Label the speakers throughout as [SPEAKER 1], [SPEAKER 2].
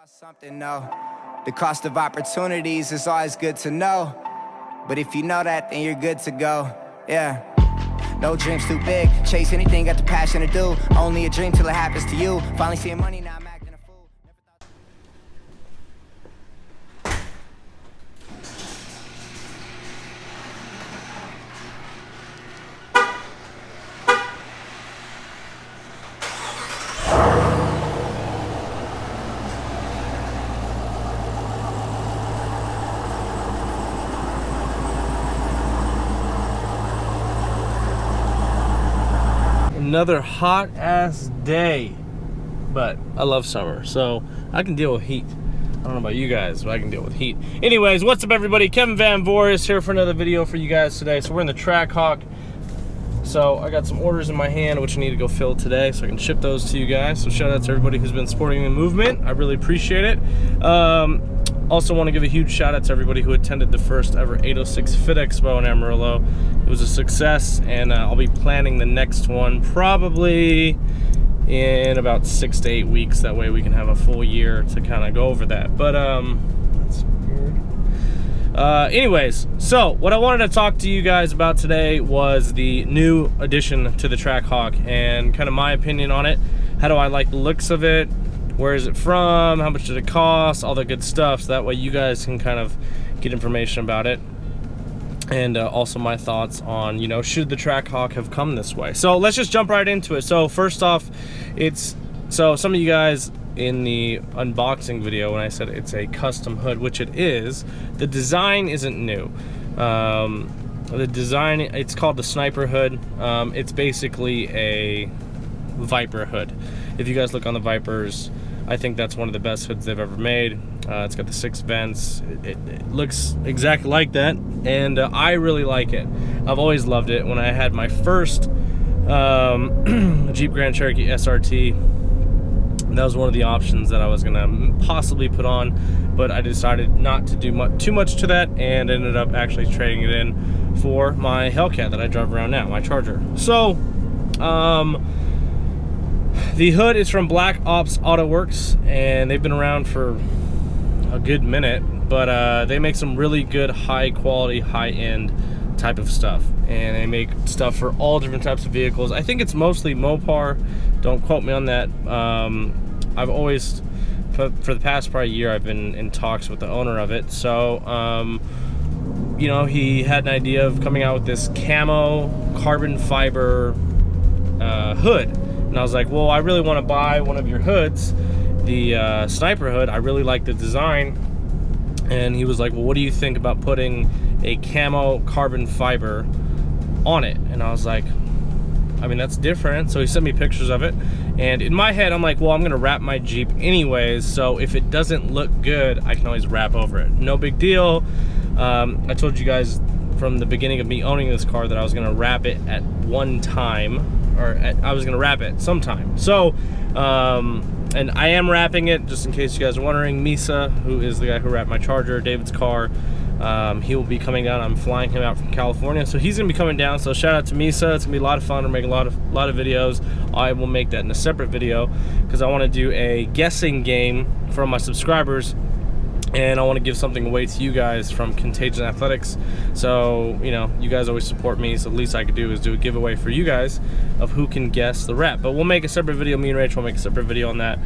[SPEAKER 1] Lost something, no. The cost of opportunities is always good to know. But if you know that, then you're good to go. Yeah. No dreams too big. Chase anything, got the passion to do. Only a dream till it happens to you. Finally seeing money, now I'm acting a fool.
[SPEAKER 2] Another hot ass day, but I love summer, so I can deal with heat. I don't know about you guys, but I can deal with heat. Anyways, what's up everybody? Kevin Van Voris here for another video for you guys today. So we're in the Trackhawk. So I got some orders in my hand which I need to go fill today so I can ship those to you guys. So shout out to everybody who's been supporting the movement. I really appreciate it. Also want to give a huge shout out to everybody who attended the first ever 806 Fit Expo in Amarillo. It was a success, and I'll be planning the next one probably in about 6 to 8 weeks. That way we can have a full year to kind of go over that. But that's weird. Anyways, so what I wanted to talk to you guys about today was the new addition to the Trackhawk and kind of my opinion on it. How do I like the looks of it? Where is it from? How much did it cost? All the good stuff, so that way you guys can kind of get information about it. And also my thoughts on, you know, should the Trackhawk have come this way? So let's just jump right into it. So first off, so some of you guys in the unboxing video, when I said it's a custom hood, which it is, the design isn't new. The design, it's called the Sniper hood. It's basically a Viper hood. If you guys look on the Vipers, I think that's one of the best hoods they've ever made. It's got the 6 vents. It looks exactly like that, and I really like it. I've always loved it. When I had my first Jeep Grand Cherokee SRT, that was one of the options that I was gonna possibly put on, but I decided not to do too much to that, and ended up actually trading it in for my Hellcat that I drive around now, my Charger. So, the hood is from Black Ops Auto Works, and they've been around for a good minute, but they make some really good high quality, high end type of stuff, and they make stuff for all different types of vehicles. I think it's mostly Mopar, don't quote me on that. I've always, for the past probably year, I've been in talks with the owner of it. So you know, he had an idea of coming out with this camo carbon fiber hood, and I was like, well, I really want to buy one of your hoods, the Sniper hood. I really like the design. And he was like, well, what do you think about putting a camo carbon fiber on it? And I was like, I mean, that's different. So he sent me pictures of it, and in my head I'm like, well, I'm gonna wrap my Jeep anyways, so if it doesn't look good, I can always wrap over it, no big deal. I told you guys from the beginning of me owning this car that I was gonna wrap it at one time, or I was gonna wrap it sometime. So and I am wrapping it, just in case you guys are wondering. Misa, who is the guy who wrapped my Charger, David's car, he will be coming down. I'm flying him out from California, so he's gonna be coming down. So shout out to Misa. It's gonna be a lot of fun. We're making a lot of videos. I will make that in a separate video because I want to do a guessing game for my subscribers, and I want to give something away to you guys from Contagion Athletics. So, you know, you guys always support me, so the least I could do is do a giveaway for you guys of who can guess the rep. But we'll make a separate video. Me and Rachel will make a separate video on that.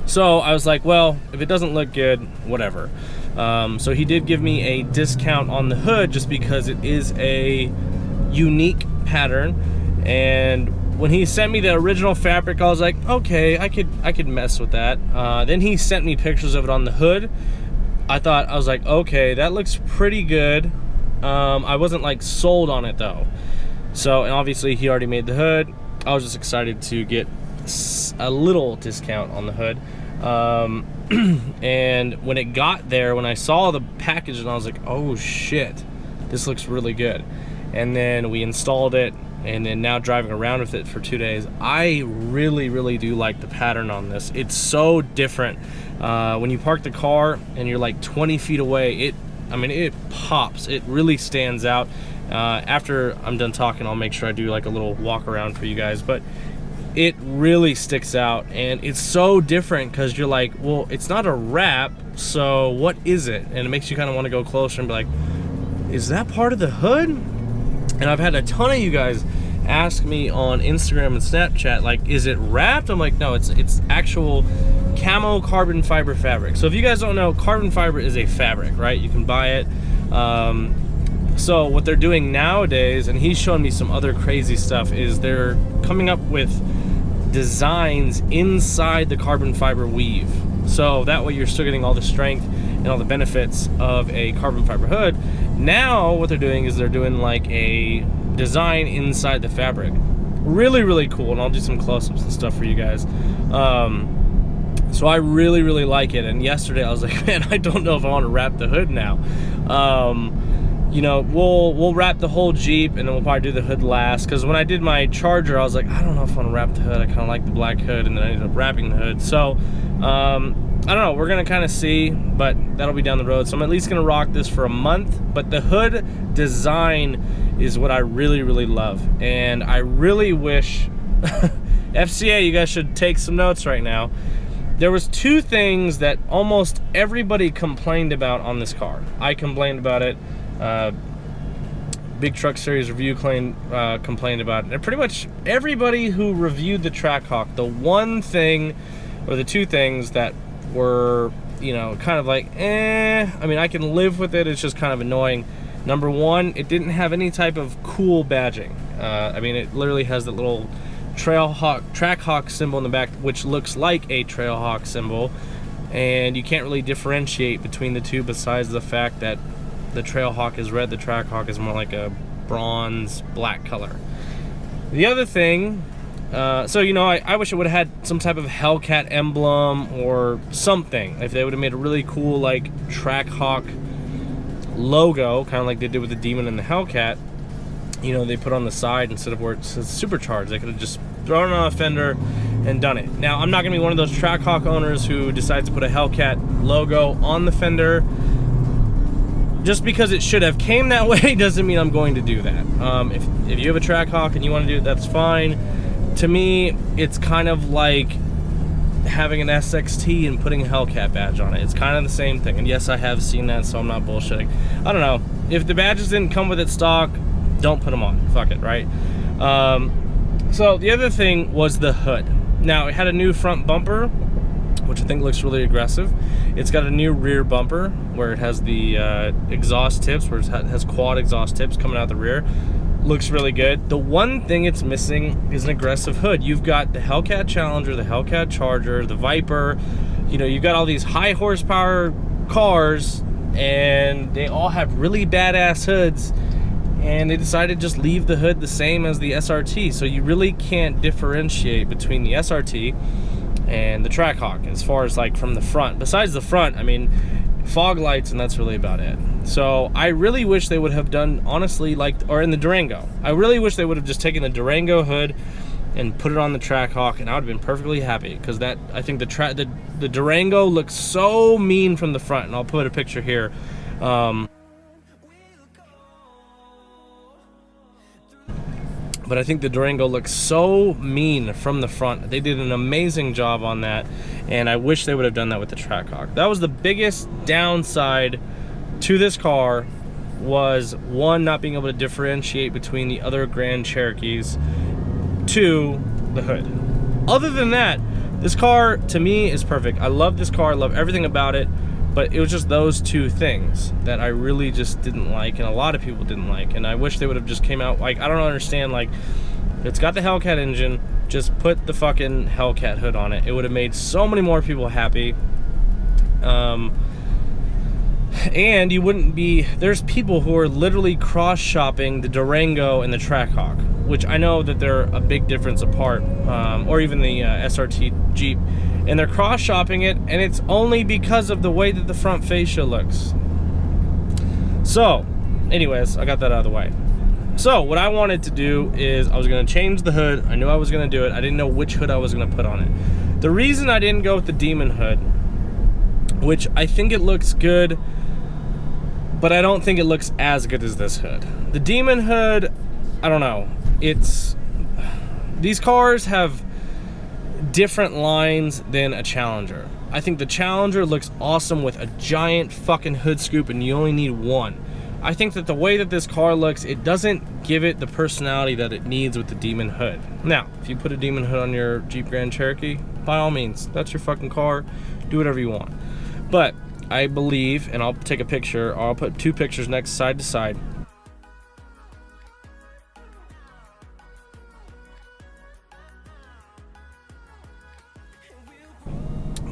[SPEAKER 2] So I was like, well, if it doesn't look good, whatever. So he did give me a discount on the hood just because it is a unique pattern. And when he sent me the original fabric, I was like, okay, I could mess with that. Then he sent me pictures of it on the hood. I was like, okay, that looks pretty good. I wasn't like sold on it though. So, and obviously he already made the hood. I was just excited to get a little discount on the hood. And when it got there, when I saw the package, and I was like, oh shit, this looks really good. And then we installed it, and then now driving around with it for 2 days, I really do like the pattern on this. It's so different. When you park the car and you're like 20 feet away, it pops. It really stands out. After I'm done talking, I'll make sure I do like a little walk around for you guys. But it really sticks out, and it's so different because you're like, well, it's not a wrap, so what is it? And it makes you kind of want to go closer and be like, is that part of the hood? And I've had a ton of you guys ask me on Instagram and Snapchat, like, is it wrapped? I'm like, no, it's actual camo carbon fiber fabric. So if you guys don't know, carbon fiber is a fabric, right? You can buy it. So what they're doing nowadays, and he's showing me some other crazy stuff, is they're coming up with designs inside the carbon fiber weave. So that way you're still getting all the strength and all the benefits of a carbon fiber hood. Now what they're doing is they're doing like a design inside the fabric. Really, really cool, and I'll do some close-ups and stuff for you guys. So I really, really like it, and yesterday I was like, man, I don't know if I want to wrap the hood now. You know, we'll wrap the whole Jeep, and then we'll probably do the hood last, because when I did my Charger, I was like, I don't know if I want to wrap the hood. I kind of like the black hood, and then I ended up wrapping the hood. So I don't know, we're gonna kind of see, but that'll be down the road. So I'm at least gonna rock this for a month. But the hood design is what I really, really love, and I really wish FCA, you guys should take some notes right now. There was two things that almost everybody complained about on this car. I complained about it. Big Truck Series Review complained about it. And pretty much everybody who reviewed the Trackhawk, the one thing, or the two things that were, you know, kind of like, I mean, I can live with it, it's just kind of annoying. Number one, it didn't have any type of cool badging. I mean, it literally has the little Trackhawk symbol in the back, which looks like a Trailhawk symbol, and you can't really differentiate between the two besides the fact that the Trailhawk is red, the Trackhawk is more like a bronze black color. The other thing, so you know, I wish it would have had some type of Hellcat emblem or something. If they would have made a really cool like Trackhawk logo, kind of like they did with the Demon and the Hellcat, you know, they put on the side instead of where it says supercharged. They could have just thrown it on a fender and done it. Now, I'm not gonna be one of those Trackhawk owners who decides to put a Hellcat logo on the fender. Just because it should have came that way doesn't mean I'm going to do that. If you have a Trackhawk and you want to do it, that's fine. To me, it's kind of like having an SXT and putting a Hellcat badge on it. It's kind of the same thing. And yes, I have seen that, so I'm not bullshitting. I don't know. If the badges didn't come with it stock, don't put them on. Fuck it, right? So the other thing was the hood. Now, it had a new front bumper, which I think looks really aggressive. It's got a new rear bumper where it has the exhaust tips, where it has quad exhaust tips coming out the rear. Looks really good. The one thing it's missing is an aggressive hood. You've got the Hellcat Challenger, the Hellcat Charger, the Viper. You know, you've got all these high horsepower cars, and they all have really badass hoods, and they decided to just leave the hood the same as the SRT. So you really can't differentiate between the SRT and the Trackhawk as far as like from the front. Besides the front, I mean, fog lights, and that's really about it. So I really wish they would have done, honestly, like, or in the Durango, I really wish they would have just taken the Durango hood and put it on the Trackhawk, and I would have been perfectly happy, because that, I think the Durango looks so mean from the front, and I'll put a picture here. But I think the Durango looks so mean from the front. They did an amazing job on that, and I wish they would have done that with the Trackhawk. That was the biggest downside to this car, was one, not being able to differentiate between the other Grand Cherokees, two, the hood. Other than that, this car to me is perfect. I love this car, I love everything about it, but it was just those two things that I really just didn't like, and a lot of people didn't like, and I wish they would have just came out, like, I don't understand, like, it's got the Hellcat engine, just put the fucking Hellcat hood on it. It would have made so many more people happy. And you wouldn't be, there's people who are literally cross-shopping the Durango and the Trackhawk, which I know that they're a big difference apart, or even the SRT Jeep, and they're cross-shopping it, and it's only because of the way that the front fascia looks. So, anyways, I got that out of the way. So, what I wanted to do is, I was going to change the hood. I knew I was going to do it. I didn't know which hood I was going to put on it. The reason I didn't go with the Demon hood, which I think it looks good, but I don't think it looks as good as this hood. The Demon hood, I don't know. These cars have different lines than a Challenger. I think the Challenger looks awesome with a giant fucking hood scoop and you only need one. I think that the way that this car looks, it doesn't give it the personality that it needs with the Demon hood. Now, if you put a Demon hood on your Jeep Grand Cherokee, by all means, that's your fucking car. Do whatever you want. But I believe, and I'll take a picture, or I'll put 2 pictures next side to side.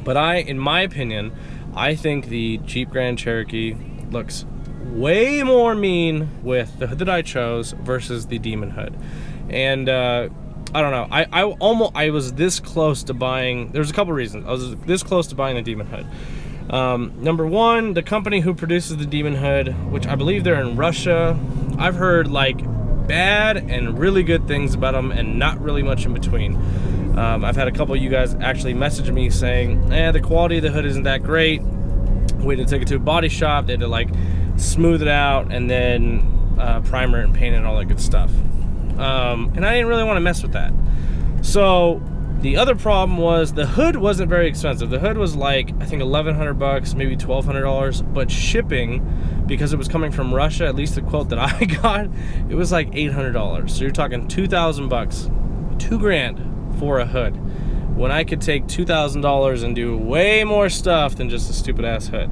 [SPEAKER 2] But in my opinion, I think the Jeep Grand Cherokee looks way more mean with the hood that I chose versus the Demon hood. And I don't know, I was this close to buying, there's a couple reasons I was this close to buying the Demon hood. Number one, the company who produces the Demon hood, which I believe they're in Russia, I've heard like bad and really good things about them and not really much in between. I've had a couple of you guys actually message me saying, the quality of the hood isn't that great. We had to take it to a body shop, they had to like smooth it out and then primer it and paint it and all that good stuff. And I didn't really want to mess with that. So the other problem was the hood wasn't very expensive. The hood was like, I think $1,100, maybe $1,200, but shipping, because it was coming from Russia, at least the quote that I got, it was like $800. So you're talking $2,000, $2,000 for a hood, when I could take $2,000 and do way more stuff than just a stupid ass hood.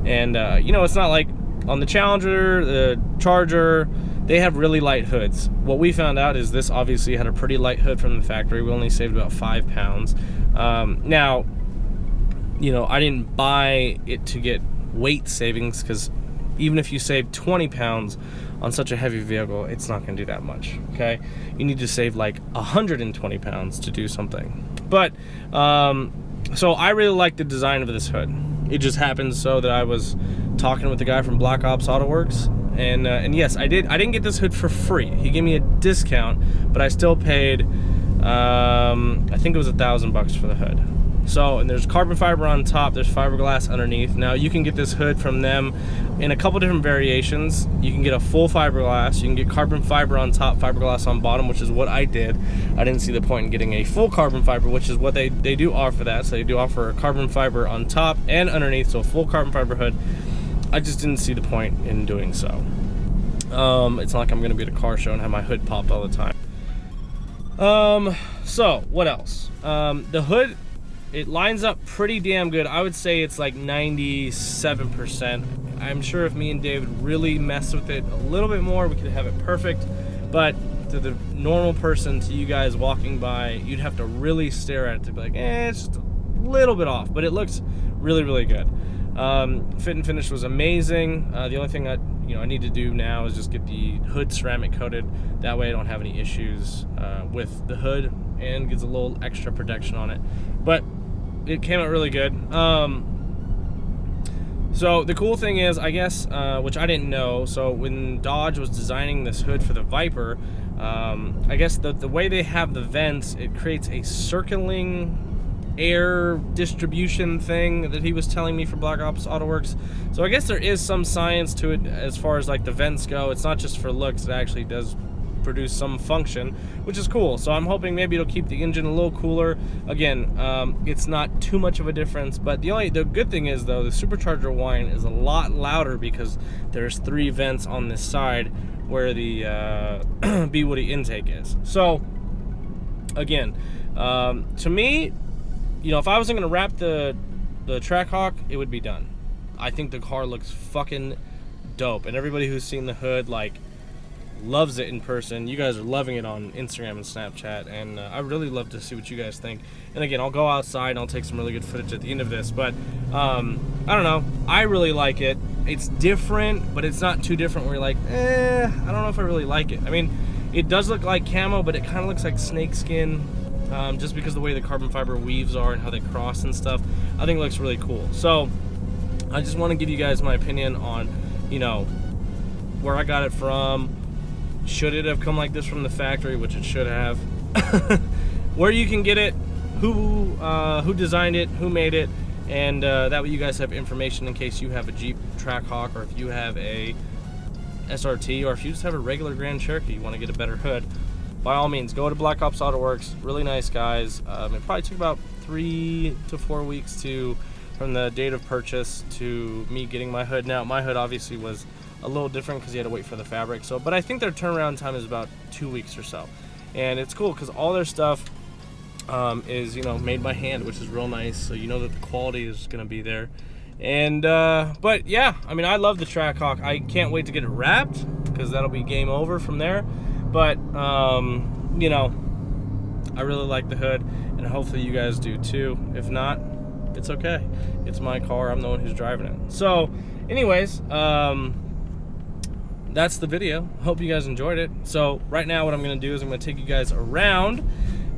[SPEAKER 2] And you know, it's not like on the Challenger, the Charger, they have really light hoods. What we found out is this obviously had a pretty light hood from the factory. We only saved about 5 pounds. Now, you know, I didn't buy it to get weight savings, because even if you save 20 pounds on such a heavy vehicle, it's not going to do that much, okay? You need to save like 120 pounds to do something. But, so I really like the design of this hood. It just happens so that I was talking with the guy from Black Ops Auto Works, and yes, I didn't get this hood for free. He gave me a discount, but I still paid, I think it was $1,000 for the hood. So, and there's carbon fiber on top, there's fiberglass underneath. Now you can get this hood from them in a couple different variations. You can get a full fiberglass, you can get carbon fiber on top, fiberglass on bottom, which is what I did. I didn't see the point in getting a full carbon fiber, which is what they do offer that. So they do offer a carbon fiber on top and underneath, so a full carbon fiber hood. I just didn't see the point in doing so. It's not like I'm gonna be at a car show and have my hood popped all the time. So what else? The hood, it lines up pretty damn good. I would say it's like 97%. I'm sure if me and David really mess with it a little bit more, we could have it perfect. But to the normal person, to you guys walking by, you'd have to really stare at it to be like, it's just a little bit off. But it looks really, really good. Fit and finish was amazing. The only thing I need to do now is just get the hood ceramic coated. That way I don't have any issues with the hood, and gives a little extra protection on it. But it came out really good. So the cool thing is, I guess, which I didn't know, so when Dodge was designing this hood for the Viper, I guess the way they have the vents, it creates a circling air distribution thing that he was telling me for Black Ops Auto Works. So I guess there is some science to it as far as like the vents go. It's not just for looks, it actually does produce some function, which is cool. So I'm hoping maybe it'll keep the engine a little cooler. Again, it's not too much of a difference, but the good thing is though, the supercharger whine is a lot louder because there's 3 vents on this side where the B Woody intake is. So again, to me, if I wasn't gonna wrap the Trackhawk, it would be done. I think the car looks fucking dope, and everybody who's seen the hood like loves it in person. You guys are loving it on Instagram and Snapchat, and I really love to see what you guys think. And again, I'll go outside and I'll take some really good footage at the end of this, but I don't know, I really like it. It's different, but it's not too different where you're like, I don't know if I really like it. I mean, it does look like camo, but it kind of looks like snakeskin, just because of the way the carbon fiber weaves are and how they cross and stuff. I think it looks really cool. So I just want to give you guys my opinion on, where I got it from. Should it have come like this from the factory, which it should have. Where you can get it, who designed it, who made it, and that way you guys have information in case you have a Jeep Trackhawk, or if you have a SRT, or if you just have a regular Grand Cherokee, you want to get a better hood. by all means, go to Black Ops Auto Works. Really nice guys. It probably took about 3 to 4 weeks from the date of purchase to me getting my hood. Now, my hood obviously was a little different because you had to wait for the fabric. So, but I think their turnaround time is about 2 weeks or so. And it's cool because all their stuff is, you know, made by hand, which is real nice. So you know that the quality is going to be there. And but yeah, I mean, I love the Trackhawk. I can't wait to get it wrapped because that'll be game over from there. But you know, I really like the hood, and hopefully you guys do too. If not, it's okay. It's my car. I'm the one who's driving it. So anyways, that's the video. Hope you guys enjoyed it. So right now what I'm gonna do is I'm gonna take you guys around,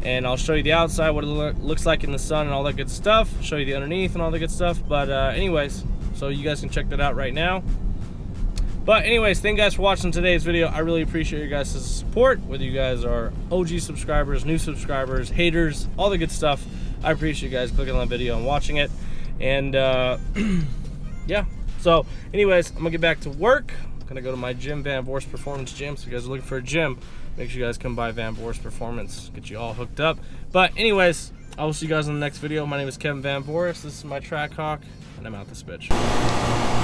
[SPEAKER 2] and I'll show you the outside, what it looks like in the sun and all that good stuff. Show you the underneath and all the good stuff. But anyways, so you guys can check that out right now. But anyways, thank you guys for watching today's video. I really appreciate your guys' support, whether you guys are OG subscribers, new subscribers, haters, all the good stuff. I appreciate you guys clicking on the video and watching it. And yeah, so anyways, I'm gonna get back to work. I'm gonna go to my gym, Van Voris Performance Gym. So if you guys are looking for a gym, make sure you guys come by Van Voris Performance, get you all hooked up. But anyways, I will see you guys in the next video. My name is Kevin Van Voris. This is my Trackhawk, and I'm out this bitch.